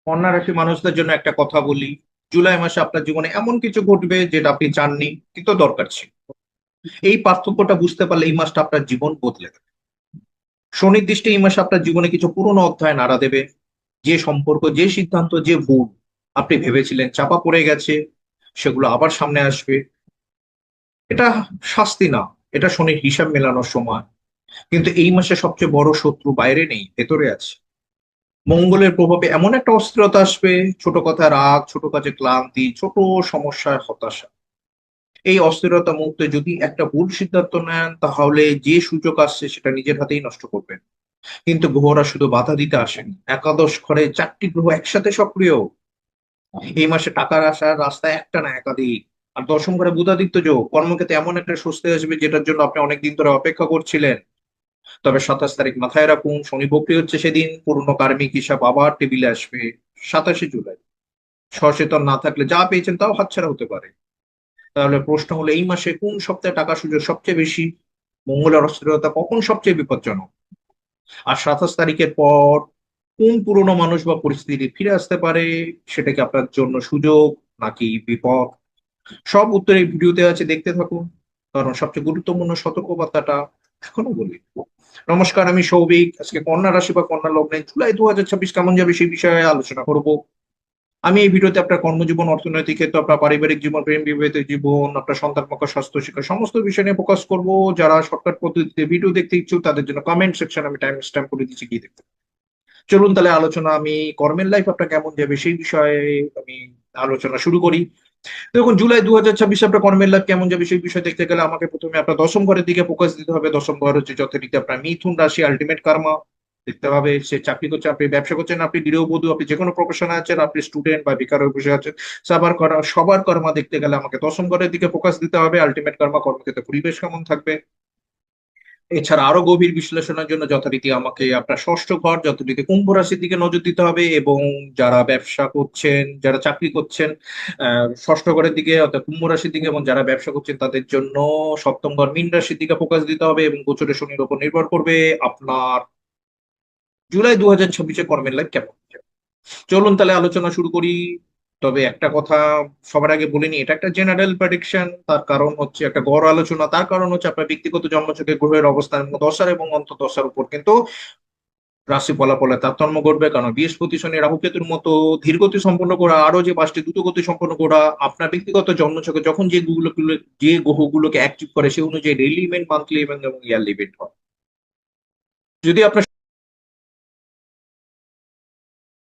কন্যা রাশি মানুষদের জন্য একটা কথা বলি। জুলাই মাসে আপনার জীবনে এমন কিছু ঘটবে যেটা আপনি চাননি কিন্তু দরকার ছিল। এই পার্থক্যটা বুঝতে পারলে এই মাসটা আপনার জীবন বদলে দেবে। শনির দৃষ্টি এই মাসে আপনার জীবনে কিছু পুরনো অধ্যায় নাড়া দেবে। যে সম্পর্ক, যে সিদ্ধান্ত, যে ভুল আপনি ভেবেছিলেন চাপা পড়ে গেছে, সেগুলো আবার সামনে আসবে। এটা শাস্তি না, এটা শনির হিসাব মেলানোর সময়। কিন্তু এই মাসে সবচেয়ে বড় শত্রু বাইরে নেই, ভেতরে আছে। মঙ্গলের প্রভাবে এমন একটা অস্থিরতা আসবে, ছোট কথা রাগ, ছোট কাজে ক্লান্তি, ছোট সমস্যায় হতাশা। এই অস্থিরতা মুহূর্তে যদি একটা ভুল সিদ্ধান্ত নেন, তাহলে যে সুযোগ আসছে সেটা নিজের হাতেই নষ্ট করবেন। কিন্তু গ্রহরা শুধু বাধা দিতে আসেন, একাদশ ঘরে 4টি গ্রহ একসাথে সক্রিয়। এই মাসে টাকার আসার রাস্তা একটা না, একাধিক। আর দশম ঘরে বুধাদিত্য যোগ, কর্মক্ষেত্রে এমন একটা স্বস্তি আসবে যেটার জন্য আপনি অনেকদিন ধরে অপেক্ষা করছিলেন। তবে 27 তারিখ মাথায় রাখুন, শনি বকরি হচ্ছে সেদিন, পুরনো কার্মিক হিসাব আবার টেবিলে আসবে। 27শে জুলাই সচেতন না থাকলে যা পেয়েছেন তাও হাতছাড়া হতে পারে। তাহলে প্রশ্ন হলো, এই মাসে কোন সপ্তাহে টাকা সুযোগ সবচেয়ে বেশি? মঙ্গলের অস্থিরতা কখন সবচেয়ে বিপজ্জনক? আর 27 তারিখের পর কোন পুরনো মানুষ বা পরিস্থিতি ফিরে আসতে পারে? সেটা কি আপনার জন্য সুযোগ নাকি বিপদ? সব উত্তর এই ভিডিওতে আছে, দেখতে থাকুন। কারণ সবচেয়ে গুরুত্বপূর্ণ সতর্কবার্তাটা এখনো বলি। নমস্কার, আমি সৌভিক। আজকে কন্যা রাশি বা কন্যা লগ্নে জুলাই 2026 কেমন যাবে সেই বিষয়ে আলোচনা করব। আমি এই ভিডিওতে আপনার কর্মজীবন, অর্থনৈতিক ক্ষেত্র, আপনার পারিবারিক জীবন, প্রেম বিবাহিত জীবন, আপনার সন্তান পক্ষ, স্বাস্থ্য, শিক্ষা সমস্ত বিষয় নিয়ে ফোকাস করব। যারা শর্টকাট পদ্ধতিতে ভিডিও দেখতে ইচ্ছুক তাদের জন্য কমেন্ট সেকশন আমি টাইম স্ট্যাম্প করে দিচ্ছি, গিয়ে দেখতে। চলুন তাহলে আলোচনা, আমি কর্মের লাইফ আপনার কেমন যাবে সেই বিষয়ে আমি আলোচনা শুরু করি। দেখুন, জুলাই 2026 আপনার কর্মের লাইফ কেমন যাবে সেই বিষয় দেখতে গেলে আমাকে প্রথমে আপনার দশম ঘরের দিকে ফোকাস দিতে হবে। দশম ঘর হচ্ছে যথারীতি আপনার মিথুন রাশি, আলটিমেট কর্মা। দেখতে হবে সে চাকরি করছে, আপনি ব্যবসা করছেন, আপনি গৃহবধূ, আপনি যে কোনো প্রফেশনে আছেন, আপনি স্টুডেন্ট বা বেকার হয়ে বসে আছেন, সবার কর্মা দেখতে গেলে আমাকে দশম ঘরের দিকে ফোকাস দিতে হবে। আলটিমেট কর্মা, কর্মক্ষেত্রে পরিবেশ কেমন থাকবে। এছাড়া আরো গভীর বিশ্লেষণের জন্য যথারীতি আমাকে আপনার ষষ্ঠ ঘর যথারীতি কুম্ভ রাশির দিকে নজর দিতে হবে। এবং যারা ব্যবসা করছেন, যারা চাকরি করছেন, ষষ্ঠ ঘরের দিকে অর্থাৎ কুম্ভ রাশির দিকে, এবং যারা ব্যবসা করছেন তাদের জন্য সপ্তম ঘর মীন রাশির দিকে ফোকাস দিতে হবে। এবং গোচরে শনির উপর নির্ভর করবে আপনার জুলাই 2026 কর্মের লাইফ কেমন যাবে। চলুন তাহলে আলোচনা শুরু করি। তবে একটা কথা সবার আগে বলে নি, এটা একটা জেনারেল প্রেডিকশন। তার কারণ হচ্ছে একটা গড় আলোচনা, তার কারণ হচ্ছে আপনার ব্যক্তিগত জন্মছকে গ্রহের অবস্থান এবং দশার এবং অন্তর্দশার উপর কিন্তু রাশি ফলাফলের তারতম্য ঘটবে। কারণ বৃহস্পতি, শনি, রাহু, কেতুর মতো ধীর গতি সম্পন্ন করা, আরো যে 5টি দ্রুত গতি সম্পন্ন করা, আপনার ব্যক্তিগত জন্মছকে যখন যে গ্রহগুলোকে অ্যাক্টিভ করে সেই অনুযায়ী ডেইলি ইভেন্ট, মান্থলি ইভেন্ট এবং ইয়ারলি ইভেন্ট হয়। যদি আপনার